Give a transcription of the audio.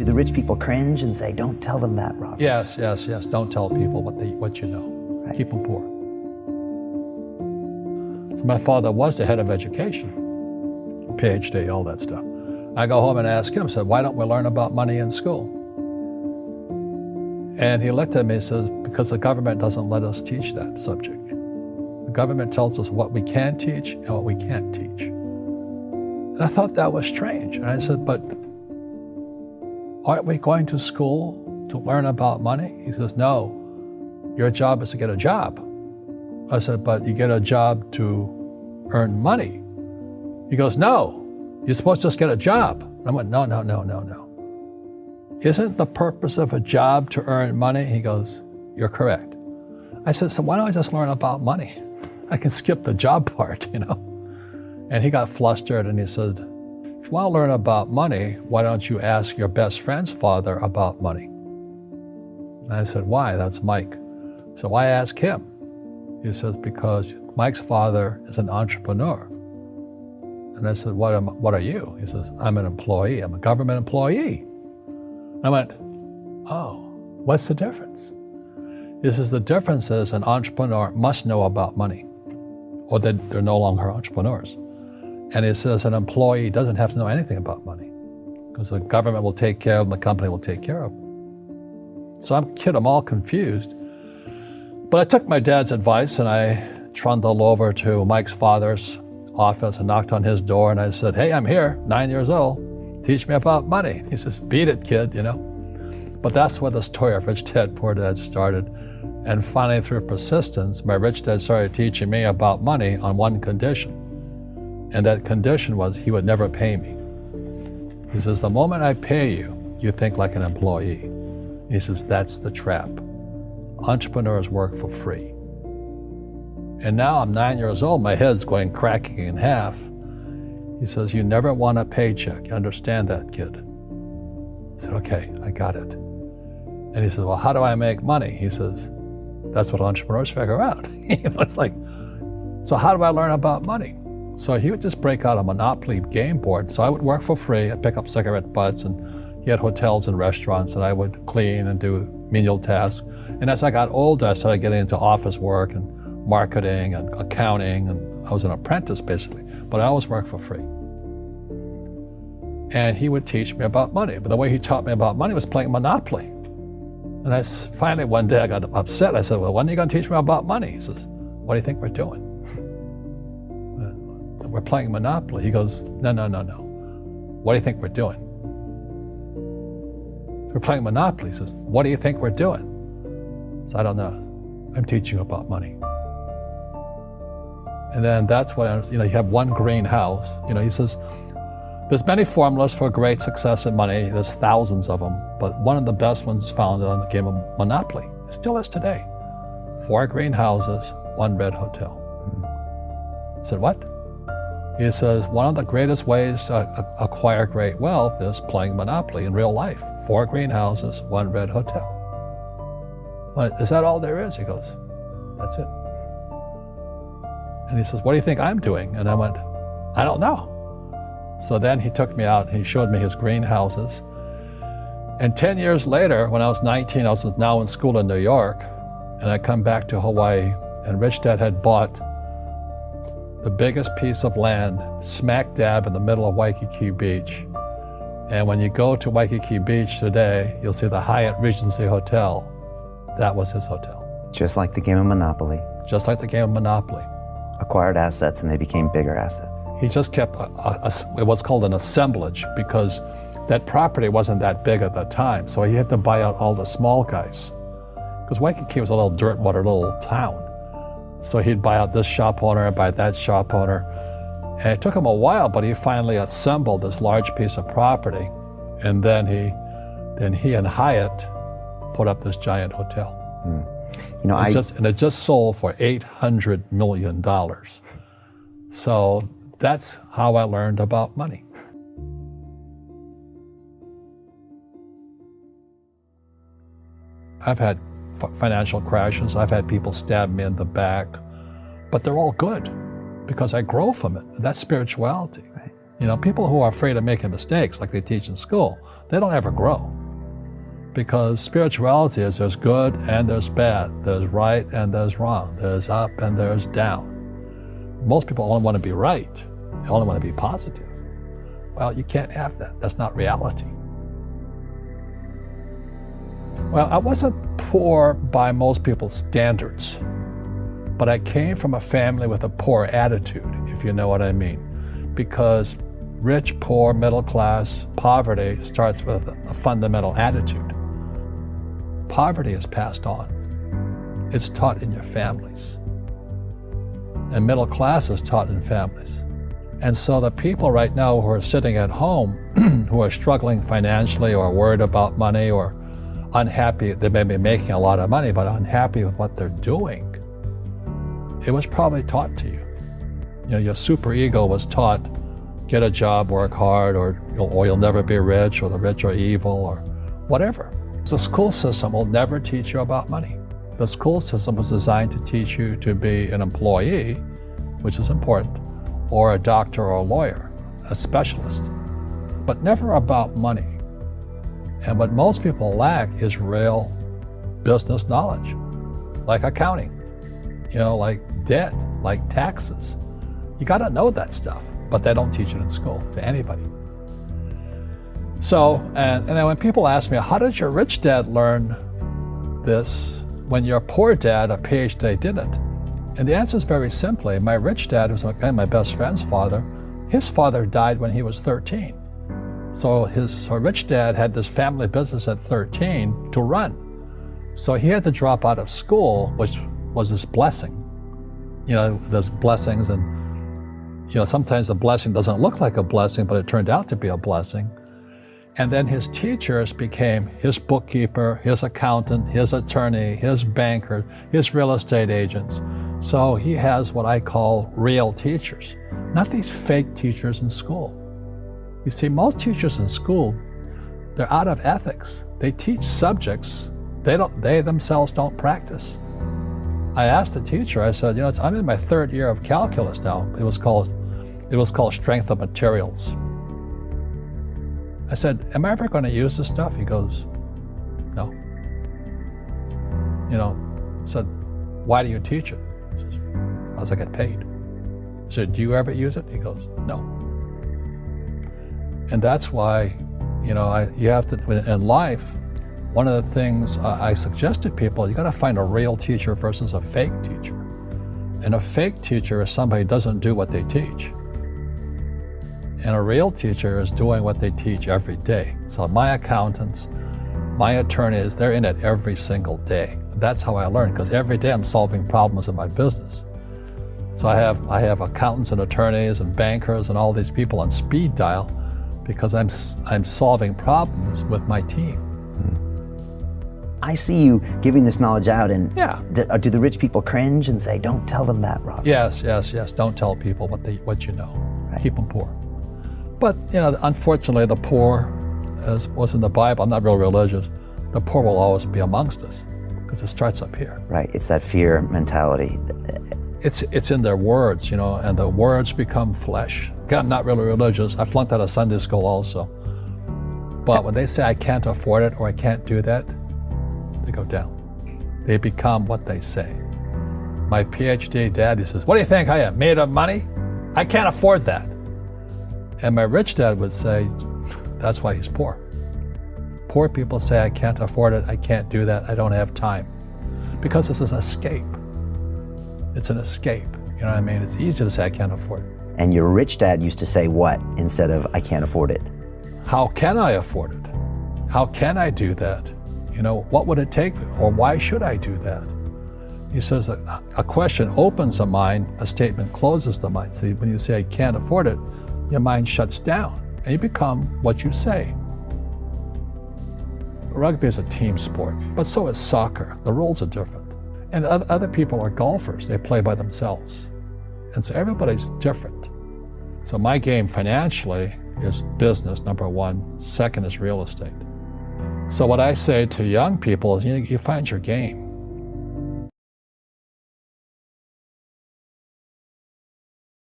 Do the rich people cringe and say, don't tell them that, Robert? Yes. Don't tell people what you know. Right. Keep them poor. So my father was the head of education, PhD, all that stuff. I go home and ask him, said, why don't we learn about money in school? And he looked at me and says, because the government doesn't let us teach that subject. The government tells us what we can teach and what we can't teach. And I thought that was strange. And I said, but aren't we going to school to learn about money? He says, no, your job is to get a job. I said, but you get a job to earn money. He goes, no, you're supposed to just get a job. I went, no. Isn't the purpose of a job to earn money? He goes, you're correct. I said, so why don't I just learn about money? I can skip the job part, you know? And he got flustered and he said, if you want to learn about money, why don't you ask your best friend's father about money? And I said, why? That's Mike. So I asked him. He says, because Mike's father is an entrepreneur. And I said, what are you? He says, I'm an employee. I'm a government employee. I went, oh, what's the difference? He says, the difference is an entrepreneur must know about money, or they're no longer entrepreneurs. And he says an employee doesn't have to know anything about money, because the government will take care of them, the company will take care of them. So I'm all confused. But I took my dad's advice and I trundled over to Mike's father's office and knocked on his door and I said, hey, I'm here, 9 years old. Teach me about money. He says, beat it, kid, you know. But that's where the story of Rich Dad, Poor Dad started. And finally, through persistence, my rich dad started teaching me about money on one condition. And that condition was he would never pay me. He says, the moment I pay you, you think like an employee. He says, that's the trap. Entrepreneurs work for free. And now I'm 9 years old, my head's going cracking in half. He says, you never want a paycheck. You understand that, kid? I said, okay, I got it. And he says, well, how do I make money? He says, that's what entrepreneurs figure out. It's like, so how do I learn about money? So he would just break out a Monopoly game board. So I would work for free. I'd pick up cigarette butts, and he had hotels and restaurants, and I would clean and do menial tasks. And as I got older, I started getting into office work and marketing and accounting, and I was an apprentice basically, but I always worked for free. And he would teach me about money, but the way he taught me about money was playing Monopoly. And finally one day I got upset. I said, well, when are you going to teach me about money? He says, what do you think we're doing? We're playing Monopoly. He goes, no. What do you think we're doing? We're playing Monopoly. He says, what do you think we're doing? So I don't know. I'm teaching you about money. And then that's when, you have one greenhouse. He says, there's many formulas for great success in money. There's thousands of them, but one of the best ones is found on the game of Monopoly. It still is today. 4 greenhouses, 1 red hotel. I said, what? He says, one of the greatest ways to acquire great wealth is playing Monopoly in real life. 4 greenhouses, 1 red hotel. Well, is that all there is? He goes, that's it. And he says, what do you think I'm doing? And I went, I don't know. So then he took me out and he showed me his greenhouses. And 10 years later, when I was 19, I was now in school in New York, and I come back to Hawaii, and Rich Dad had bought the biggest piece of land smack dab in the middle of Waikiki Beach. And when you go to Waikiki Beach today, you'll see the Hyatt Regency Hotel. That was his hotel. Just like the game of Monopoly. Just like the game of Monopoly. Acquired assets and they became bigger assets. He just kept what's called an assemblage, because that property wasn't that big at that time. So he had to buy out all the small guys. Because Waikiki was a little dirt water little town. So he'd buy out this shop owner and buy that shop owner. And it took him a while, but he finally assembled this large piece of property. And then he and Hyatt put up this giant hotel. And it just sold for $800 million. So that's how I learned about money. I've had financial crashes. I've had people stab me in the back, but they're all good because I grow from it. That's spirituality. Right. People who are afraid of making mistakes, like they teach in school, they don't ever grow. Because spirituality is there's good and there's bad, there's right and there's wrong, there's up and there's down. Most people only want to be right, they only want to be positive. Well, you can't have that. That's not reality. Well, I wasn't poor by most people's standards, but I came from a family with a poor attitude, if you know what I mean. Because rich, poor, middle class, poverty starts with a fundamental attitude. Poverty is passed on. It's taught in your families. And middle class is taught in families. And so the people right now who are sitting at home, who are struggling financially or worried about money or unhappy, they may be making a lot of money, but unhappy with what they're doing, it was probably taught to you. Your super ego was taught, get a job, work hard, or you'll never be rich, or the rich are evil, or whatever. The school system will never teach you about money. The school system was designed to teach you to be an employee, which is important, or a doctor or a lawyer, a specialist, but never about money. And what most people lack is real business knowledge, like accounting, like debt, like taxes. You got to know that stuff, but they don't teach it in school to anybody. So, and then when people ask me, how did your rich dad learn this when your poor dad, a PhD, didn't? And the answer is very simply, my rich dad was my best friend's father. His father died when he was 13. So his rich dad had this family business at 13 to run. So he had to drop out of school, which was his blessing. There's blessings, and sometimes the blessing doesn't look like a blessing, but it turned out to be a blessing. And then his teachers became his bookkeeper, his accountant, his attorney, his banker, his real estate agents. So he has what I call real teachers, not these fake teachers in school. You see, most teachers in school, they're out of ethics. They teach subjects they themselves don't practice. I asked the teacher, I said, I'm in my third year of calculus now. It was called strength of materials. I said, am I ever going to use this stuff? He goes, no. I said, why do you teach it? He says, because I get paid. I said, do you ever use it? He goes, no. And that's why, you have to, in life, one of the things I suggest to people, you got to find a real teacher versus a fake teacher. And a fake teacher is somebody who doesn't do what they teach. And a real teacher is doing what they teach every day. So my accountants, my attorneys, they're in it every single day. That's how I learn, because every day I'm solving problems in my business. So I have accountants and attorneys and bankers and all these people on speed dial because I'm solving problems with my team. I see you giving this knowledge out, and yeah. Do the rich people cringe and say, don't tell them that, Rob? Yes. Don't tell people what you know. Right. Keep them poor. But, unfortunately, the poor, as was in the Bible, I'm not real religious, the poor will always be amongst us because it starts up here. Right, it's that fear mentality. It's in their words, and the words become flesh. Again, I'm not really religious. I flunked out of Sunday school also. But when they say I can't afford it or I can't do that, they go down. They become what they say. My PhD daddy says, what do you think I am, made of money? I can't afford that. And my rich dad would say, that's why he's poor. Poor people say, I can't afford it, I can't do that, I don't have time. Because it's an escape. It's an escape, you know what I mean? It's easy to say, I can't afford it. And your rich dad used to say what instead of, I can't afford it? How can I afford it? How can I do that? What would it take, or why should I do that? He says that a question opens the mind, a statement closes the mind. So when you say, I can't afford it, your mind shuts down, and you become what you say. Rugby is a team sport, but so is soccer. The rules are different. And other people are golfers. They play by themselves. And so everybody's different. So my game financially is business, number one. Second is real estate. So what I say to young people is, you find your game.